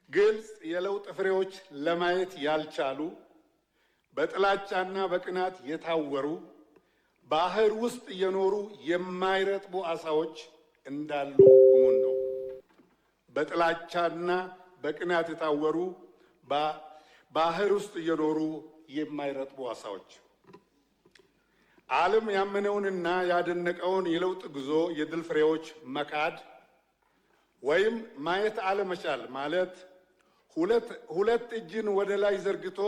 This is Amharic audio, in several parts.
ግልጽ የለውጥ ፍሬዎች ለማየት ያልቻሉ በጥላቻና በቅናት የታወሩ ባህር ውስጥ እየኖሩ የማይረጥቡ አሳዎች እንዳሉ እሙን ነው። በጥላቻና በቅናት የታወሩ ባህር ውስጥ እየኖሩ የማይረጥቡ አሳዎች። ዓለም ያመነውንና ያደነቀውን የለውጥ ጉዞ የድል ፍሬዎች መካድ ወይም ማየት አለመቻል ማለት ሁለት እጅን ወደ ላይ ዘርግቶ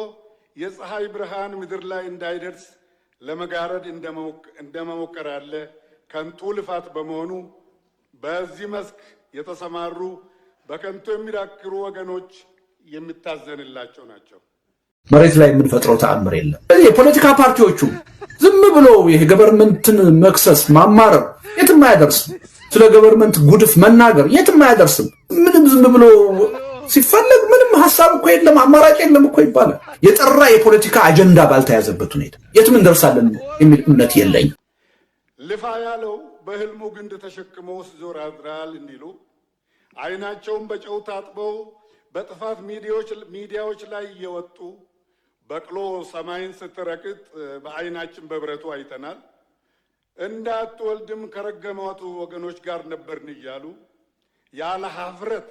የፀሐይ ብርሃን ምድር ላይ እንዳይደርስ ለመጋረድ እንደመሞከር ያለ ከንቱ ልፋት በመሆኑ በዚህ መስክ የተሰማሩ በከንቱ የሚዳክሩ ወገኖች የሚታዘንላቸው ናቸው። መሬት ላይ የምንፈጥረው ተአምር የለም። የፖለቲካ ፓርቲዎቹ ዝም ብሎ ይሄ ገቨርንመንትን መክሰስ ማማረር የትም አያደርስም። ስለ ገቨርንመንት ጉድፍ መናገር የትም አያደርስም። ምንም ዝም ብሎ ሲፈለግ ምንም ሐሳብ እኮ የለም አማራጭ የለም እኮ ይባላል። የጠራ የፖለቲካ አጀንዳ ባልተያዘበት ሁኔታ የትም እንደርሳለን የሚል እምነት የለኝም። ልፋ ያለው በህልሙ ግንድ ተሸክሞ ሲዞር ያድራል እንዲሉ አይናቸውን በጨው ታጥበው በጥፋት ሚዲያዎች ላይ እየወጡ በቅሎ ሰማይን ስትረግጥ በአይናችን በብረቱ አይተናል። እንዳትወልድም ከረገሟቱ ወገኖች ጋር ነበርን እያሉ ያለ ሀፍረት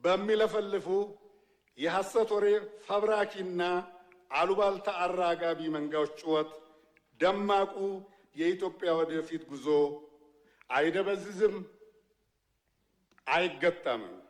በሚለፈልፉ የሐሰት ወሬ ፈብራኪና አሉባልታ አራጋቢ መንጋዎች ጩኸት ደማቁ የኢትዮጵያ ወደፊት ጉዞ አይደበዝዝም፣ አይገታምም።